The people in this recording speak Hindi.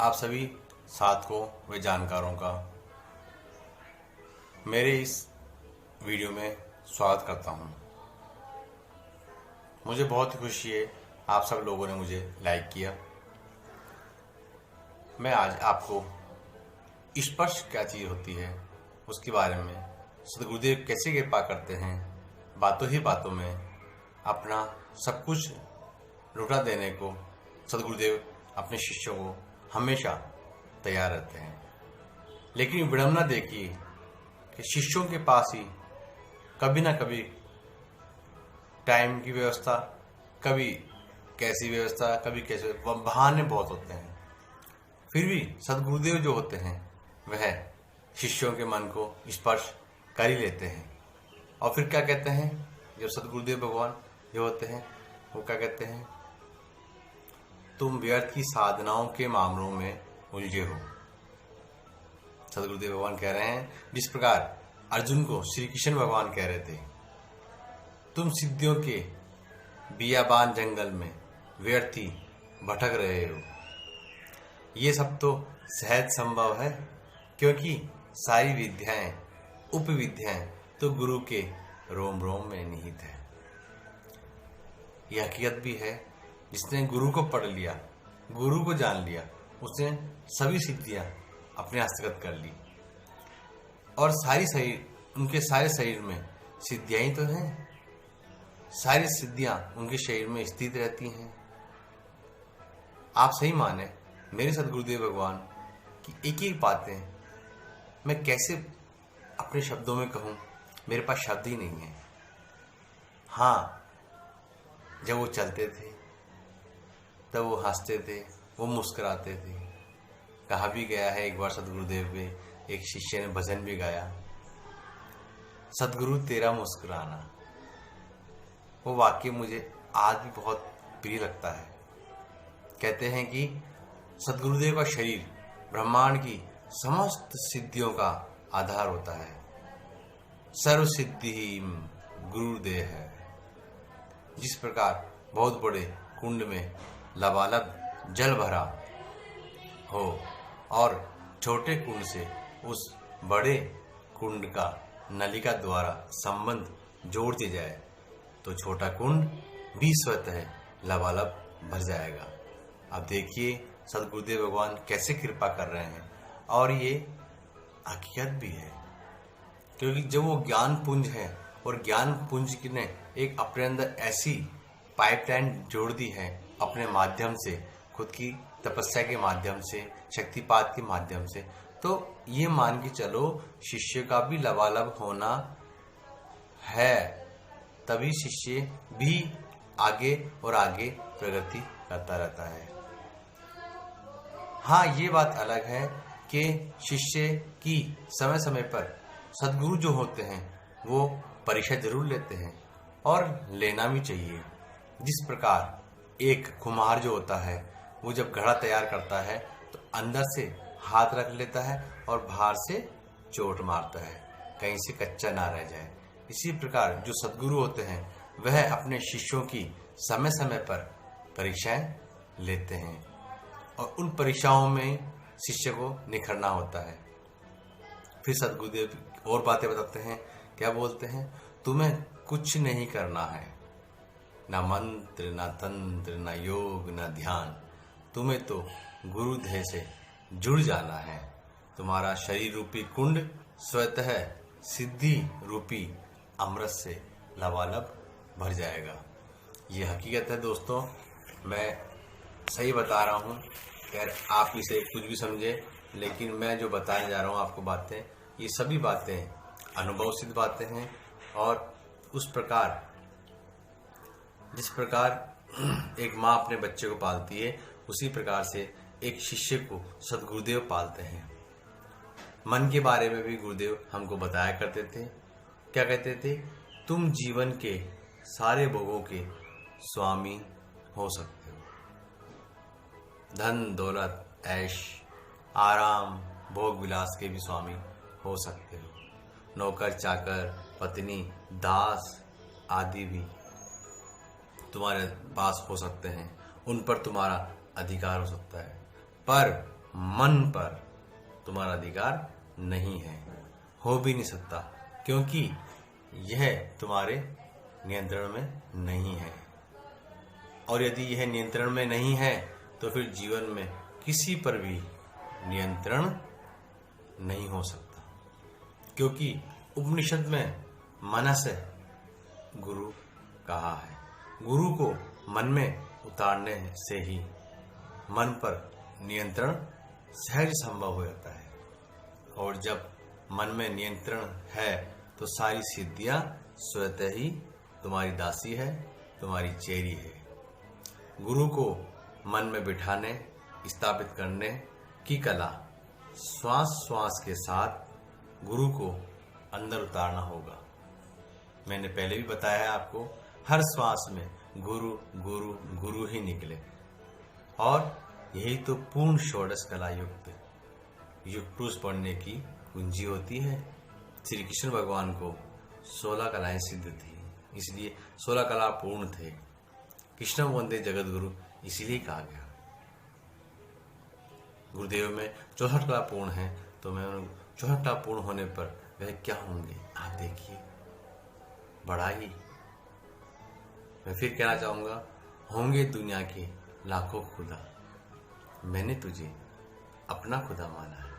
आप सभी साधकों व जानकारों का मेरे इस वीडियो में स्वागत करता हूं। मुझे बहुत खुशी है आप सब लोगों ने मुझे लाइक किया। मैं आज आपको स्पर्श क्या चीज़ होती है उसके बारे में, सदगुरुदेव कैसे कृपा करते हैं, बातों ही बातों में अपना सब कुछ लुटा देने को सदगुरुदेव अपने शिष्यों को हमेशा तैयार रहते हैं। लेकिन विडंबना देखिए कि शिष्यों के पास ही कभी ना कभी टाइम की व्यवस्था, कभी कैसी व्यवस्था, कभी कैसे बहाने बहुत होते हैं। फिर भी सदगुरुदेव जो होते हैं वह शिष्यों के मन को स्पर्श कर ही लेते हैं। और फिर क्या कहते हैं, जब सदगुरुदेव भगवान जो होते हैं वो क्या कहते हैं, तुम व्यर्थ की साधनाओं के मामलों में उलझे हो। सदगुरुदेव भगवान कह रहे हैं, जिस प्रकार अर्जुन को श्री कृष्ण भगवान कह रहे थे, तुम सिद्धियों के बियाबान जंगल में व्यर्थी भटक रहे हो। ये सब तो सहज संभव है, क्योंकि सारी विद्याएं, उपविद्याएं तो गुरु के रोम रोम में निहित है। यह हकीकत भी है, जिसने गुरु को पढ़ लिया, गुरु को जान लिया, उसने सभी सिद्धियां अपने हस्तगत कर ली। और उनके सारे शरीर में सिद्धियां ही तो हैं, सारी सिद्धियां उनके शरीर में स्थित रहती हैं। आप सही माने मेरे सदगुरुदेव भगवान की एक एक बातें मैं कैसे अपने शब्दों में कहूँ, मेरे पास शब्द ही नहीं है। हाँ, जब वो चलते थे तब वो हंसते थे, वो मुस्कुराते थे। कहा भी गया है, एक बार सदगुरुदेव पे एक शिष्य ने भजन भी गाया, सदगुरु तेरा मुस्कुराना। वो वाक्य मुझे आज भी बहुत प्रिय लगता है। कहते हैं कि सदगुरुदेव का शरीर ब्रह्मांड की समस्त सिद्धियों का आधार होता है। सर्व सिद्धि गुरुदेव है। जिस प्रकार बहुत बड़े कुंड में लबालब जल भरा हो और छोटे कुंड से उस बड़े कुंड का नलिका द्वारा संबंध जोड़ दिया जाए तो छोटा कुंड भी स्वतः लबालब भर जाएगा। अब देखिए सदगुरुदेव भगवान कैसे कृपा कर रहे हैं, और ये हकीकत भी है, क्योंकि जब वो ज्ञान पुंज है और ज्ञान पुंज ने एक अपने अंदर ऐसी पाइपलाइन जोड़ दी है अपने माध्यम से, खुद की तपस्या के माध्यम से, शक्तिपात के माध्यम से, तो ये मान के चलो शिष्य का भी लबालब होना है, तभी शिष्य भी आगे और आगे प्रगति करता रहता है। हाँ, ये बात अलग है कि शिष्य की समय समय पर सदगुरु जो होते हैं वो परीक्षा जरूर लेते हैं, और लेना भी चाहिए। जिस प्रकार एक कुम्हार जो होता है वो जब घड़ा तैयार करता है तो अंदर से हाथ रख लेता है और बाहर से चोट मारता है, कहीं से कच्चा ना रह जाए। इसी प्रकार जो सदगुरु होते हैं वह अपने शिष्यों की समय समय पर परीक्षाएं लेते हैं, और उन परीक्षाओं में शिष्य को निखरना होता है। फिर सदगुरुदेव और बातें बताते हैं, क्या बोलते हैं, तुम्हें कुछ नहीं करना है, ना मंत्र, ना तंत्र, ना योग, ना ध्यान, तुम्हें तो गुरुदेव से जुड़ जाना है। तुम्हारा शरीर रूपी कुंड स्वतः सिद्धि रूपी अमृत से लबालब भर जाएगा। ये हकीकत है दोस्तों, मैं सही बता रहा हूँ। खैर आप इसे कुछ भी समझे, लेकिन मैं जो बताने जा रहा हूँ आपको बातें, ये सभी बातें अनुभव सिद्ध बातें हैं। और उस प्रकार जिस प्रकार एक माँ अपने बच्चे को पालती है, उसी प्रकार से एक शिष्य को सदगुरुदेव पालते हैं। मन के बारे में भी गुरुदेव हमको बताया करते थे। क्या कहते थे, तुम जीवन के सारे भोगों के स्वामी हो सकते हो। धन दौलत, ऐश, आराम, भोग विलास के भी स्वामी हो सकते हो। नौकर चाकर, पत्नी, दास आदि भी तुम्हारे पास हो सकते हैं, उन पर तुम्हारा अधिकार हो सकता है। पर मन पर तुम्हारा अधिकार नहीं है, हो भी नहीं सकता, क्योंकि यह तुम्हारे नियंत्रण में नहीं है। और यदि यह नियंत्रण में नहीं है तो फिर जीवन में किसी पर भी नियंत्रण नहीं हो सकता, क्योंकि उपनिषद में मनस गुरु कहा है। गुरु को मन में उतारने से ही मन पर नियंत्रण सहज संभव हो जाता है। और जब मन में नियंत्रण है तो सारी सिद्धियां स्वतः ही तुम्हारी दासी है, तुम्हारी चेरी है। गुरु को मन में बिठाने, स्थापित करने की कला श्वास श्वास के साथ गुरु को अंदर उतारना होगा। मैंने पहले भी बताया है आपको, हर श्वास में गुरु गुरु गुरु ही निकले। और यही तो पूर्ण षोडश कला युक्त युग पुरुष बनने की कुंजी होती है। श्री कृष्ण भगवान को 16 कलाएं सिद्ध थी, इसलिए 16 कला पूर्ण थे। कृष्ण वंदे जगत गुरु इसीलिए कहा गया। गुरुदेव में 64 कला पूर्ण है, तो मैं 64 कला पूर्ण होने पर वह क्या होंगे आप देखिए, बड़ा ही। मैं फिर कहना चाहूंगा, होंगे दुनिया के लाखों खुदा, मैंने तुझे अपना खुदा माना है।